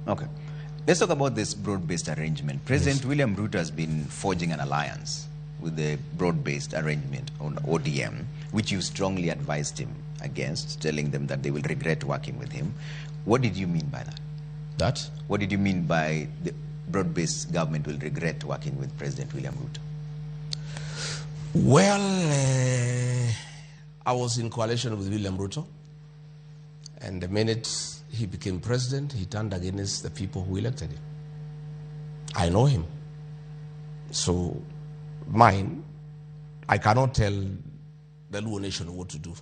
Okay. Let's talk about this broad-based arrangement. President William Ruto has been forging an alliance with the broad-based arrangement on ODM, which you strongly advised him against, telling them that they will regret working with him. What did you mean by that? That? What did you mean by the broad-based government will regret working with President William Ruto? Well, I was in coalition with William Ruto, and the minute he became president, he turned against the people who elected him. I know him. So, I cannot tell the Luo nation what to do.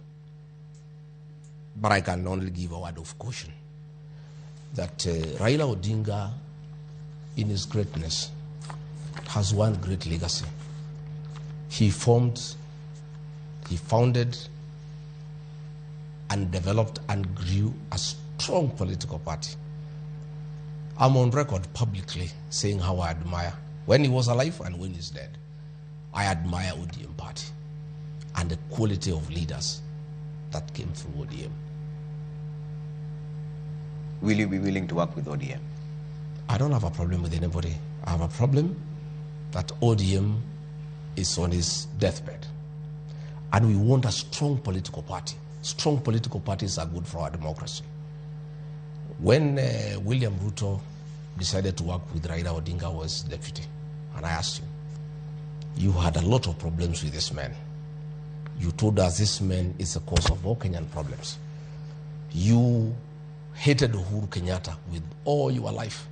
But I can only give a word of caution that Raila Odinga, in his greatness, has one great legacy. He founded and developed and grew a strong political party. I'm on record publicly saying how I admire, when he was alive and when he's dead, I admire ODM party and the quality of leaders that came through ODM. Will you be willing to work with ODM? I don't have a problem with anybody. I have a problem that ODM is on his deathbed. And we want a strong political party. Strong political parties are good for our democracy. When William Ruto decided to work with Raila Odinga was deputy, and I asked him, you had a lot of problems with this man. You told us this man is the cause of all Kenyan problems. You hated Uhuru Kenyatta with all your life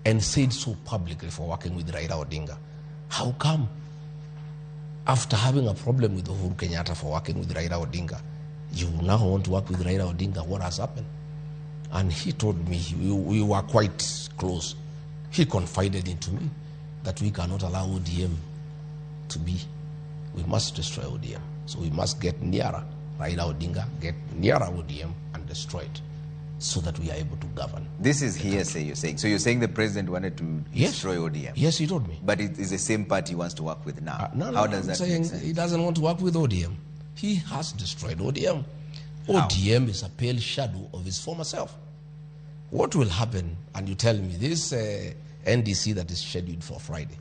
and said so publicly for working with Raila Odinga. How come, after having a problem with Uhuru Kenyatta for working with Raila Odinga, you now want to work with Raila Odinga? What has happened? And he told me, we were quite close. He confided into me that we cannot allow ODM to be. We must destroy ODM. So we must get nearer Raila Odinga, get nearer ODM and destroy it so that we are able to govern. This is hearsay you're saying. So you're saying the president wanted to destroy ODM? Yes, he told me. But it is the same party he wants to work with now. How does that make sense? He doesn't want to work with ODM. He has destroyed ODM. ODM is a pale shadow of his former self. What will happen, and you tell me, this NDC that is scheduled for Friday,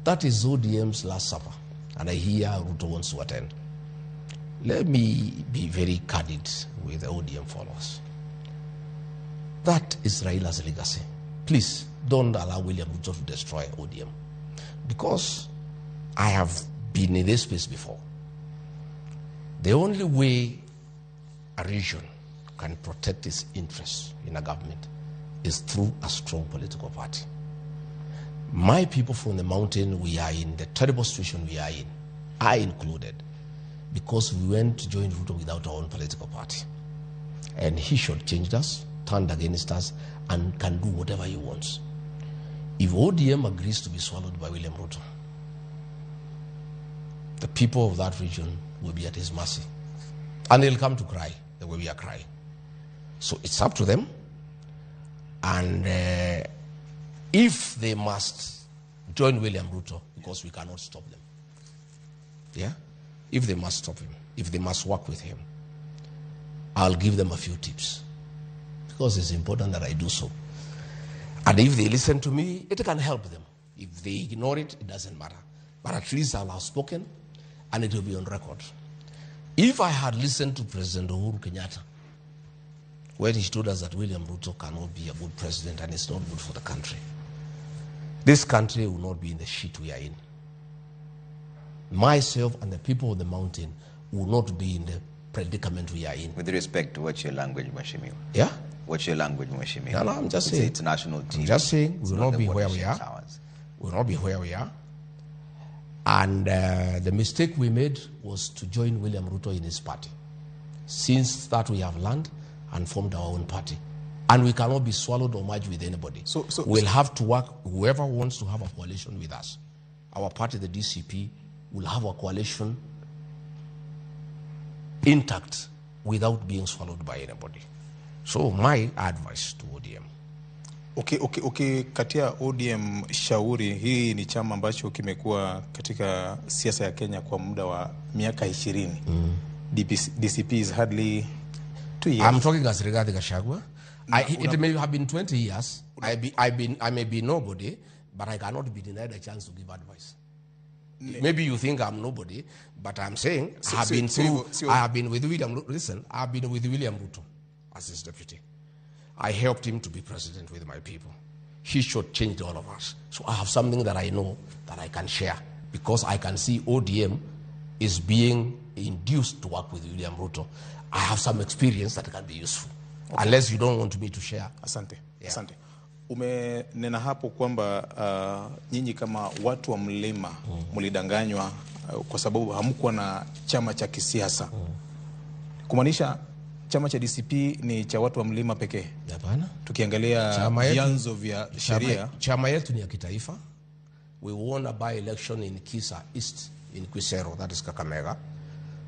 that is ODM's last supper, and I hear Ruto wants to attend. Let me be very candid with the ODM followers. That is Raila's legacy. Please, don't allow William Ruto to destroy ODM. Because I have been in this space before. The only way a region can protect its interests in a government is through a strong political party. My people from the mountain, we are in the terrible situation we are in, I included, because we went to join Ruto without our own political party. And he shortchanged us, turned against us, and can do whatever he wants. If ODM agrees to be swallowed by William Ruto, the people of that region will be at his mercy. And they'll come to cry the way we are crying. So it's up to them. And if they must join William Ruto, because we cannot stop them. Yeah? If they must stop him, if they must work with him, I'll give them a few tips. Because it's important that I do so. And if they listen to me, it can help them. If they ignore it, it doesn't matter. But at least I'll have spoken, and it will be on record. If I had listened to President Uhuru Kenyatta, when he told us that William Ruto cannot be a good president and it's not good for the country, this country will not be in the shit we are in. Myself and the people of the mountain will not be in the predicament we are in. With respect to what's your language, Mheshimiwa? Yeah? What's your language, Mheshimiwa? No, I'm just saying. It's national TV. I'm just saying we will not be where we are. We will not be where we are. And the mistake we made was to join William Ruto in his party. Since that we have learned and formed our own party. And we cannot be swallowed or merged with anybody. We'll have to work, whoever wants to have a coalition with us. Our party, the DCP, will have a coalition intact without being swallowed by anybody. So my advice to ODM. Okay, katia ODM shauri, hii ni chama ambacho kimekuwa katika siasa ya Kenya kwa muda wa miaka 20. DCP is hardly 2 years. I'm talking as Rigathi Gachagua. It may have been 20 years. I may be nobody, but I cannot be denied a chance to give advice. Maybe you think I'm nobody, but I'm saying I have been with William. Listen, I have been with William Ruto as his deputy. I helped him to be president with my people. He shortchanged all of us. So I have something that I know that I can share, because I can see ODM is being induced to work with William Ruto. I have some experience that can be useful. Okay. Unless you don't want me to share. Asante. Yeah. Asante. Umenena hapo kwamba nyinyi kama watu wa mlima mlidanganywa kwa sababu hamkuwa na chama cha kisiasa. Kumaanisha chama cha DCP ni cha watu wa mlima pekee? Hapana. Tukiangalia vyanzo vya sheria, chama yetu ni ya kitaifa. We won a by-election in Kisa East in Quisero, that is Kakamega.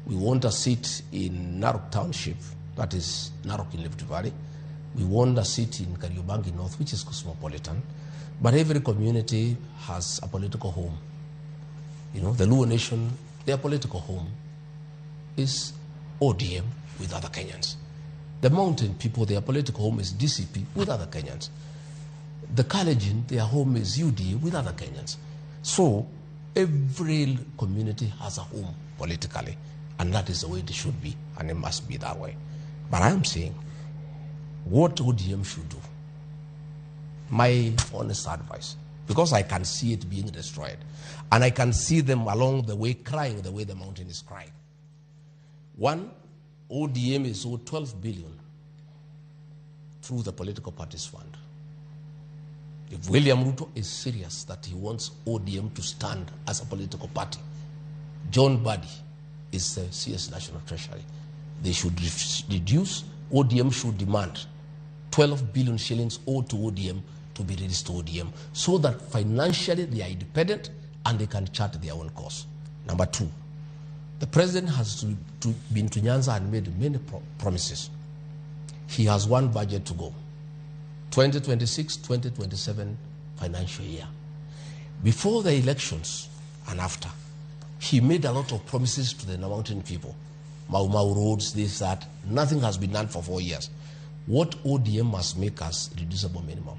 We won a seat in Narok Township, that is Narok in Rift Valley. We won a seat in Kariobangi North, which is cosmopolitan. But every community has a political home. You know, the Luo Nation, their political home is ODM with other Kenyans. The mountain people, their political home is DCP with other Kenyans. The Kalenjin, their home is UDA with other Kenyans. So every community has a home politically, and that is the way it should be, and it must be that way. But I am saying, what ODM should do, my honest advice, because I can see it being destroyed, and I can see them along the way crying the way the mountain is crying. One, ODM is owed 12 billion through the political parties fund. If William Ruto is serious that he wants ODM to stand as a political party, John Buddy is the CS National Treasury. They should reduce, ODM should demand 12 billion shillings owed to ODM to be released to ODM, so that financially they are independent and they can chart their own course. Number two, the president has been to Nyanza and made many promises. He has one budget to go, 2026-2027 financial year. Before the elections and after, he made a lot of promises to the mountain people. Mau Mau roads, this, that. Nothing has been done for 4 years. What ODM must make us reducible minimum?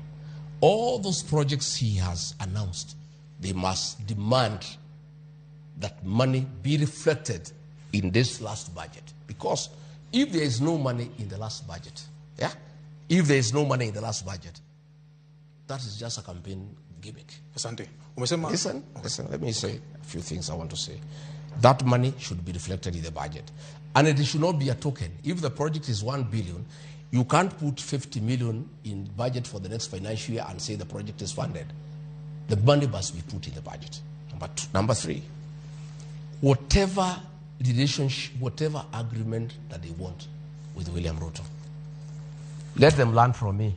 All those projects he has announced, they must demand that money be reflected in this last budget. Because if there is no money in the last budget, if there is no money in the last budget, that is just a campaign gimmick. Asante. Listen, let me say a few things I want to say. That money should be reflected in the budget. And it should not be a token. If the project is 1 billion, you can't put 50 million in budget for the next financial year and say the project is funded. The money must be put in the budget. Number three, whatever relationship, whatever agreement that they want with William Ruto, let them learn from me.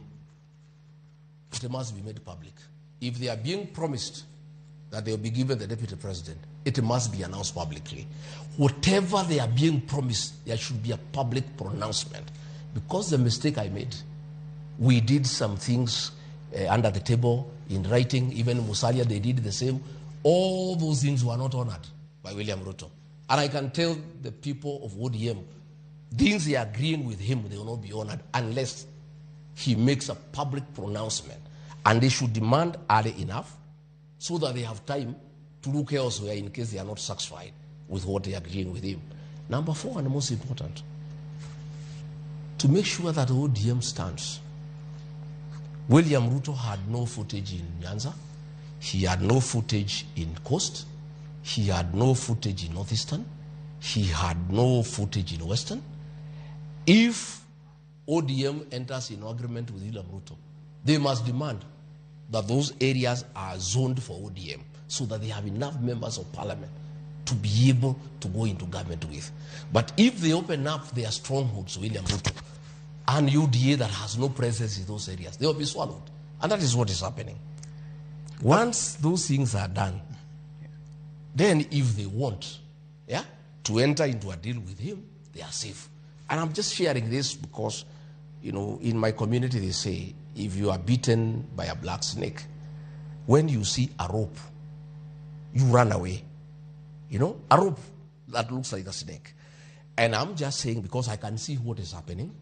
It must be made public. If they are being promised that they will be given the deputy president, it must be announced publicly. Whatever they are being promised, there should be a public pronouncement. Because the mistake I made, we did some things under the table in writing. Even Musalia, they did the same. All those things were not honored by William Ruto. And I can tell the people of ODM, things they are agreeing with him, they will not be honored unless he makes a public pronouncement. And they should demand early enough so that they have time to look elsewhere in case they are not satisfied with what they are agreeing with him. Number four, and the most important, to make sure that ODM stands. William Ruto had no footage in Nyanza. He had no footage in Coast. He had no footage in Northeastern. He had no footage in Western. If ODM enters in agreement with William Ruto, they must demand that those areas are zoned for ODM so that they have enough members of parliament to be able to go into government with. But if they open up their strongholds, William Ruto, and UDA that has no presence in those areas, they will be swallowed. And that is what is happening. Once those things are done, then if they want to enter into a deal with him, they are safe. And I'm just sharing this because, in my community they say, if you are beaten by a black snake, when you see a rope, you run away. A rope that looks like a snake. And I'm just saying, because I can see what is happening,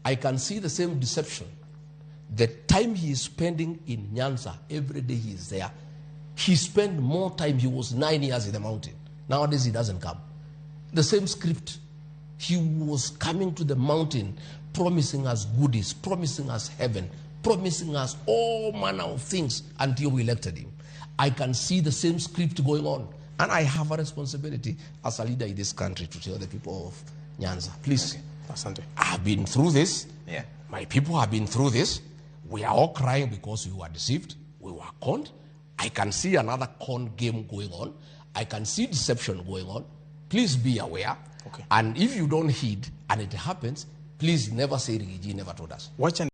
I can see the same deception The time he is spending in Nyanza, every day he is there. He spent more time. He was 9 years in the mountain. Nowadays he doesn't come. The same script. He was coming to the mountain, promising us goodies, promising us heaven, promising us all manner of things until we elected him. I can see the same script going on. And I have a responsibility as a leader in this country to tell the people of Nyanza, please, Asante. I have been through this. Yeah. My people have been through this. We are all crying because we were deceived. We were conned. I can see another con game going on. I can see deception going on. Please be aware. Okay. And if you don't heed and it happens, please never say Rigathi never told us. Wacha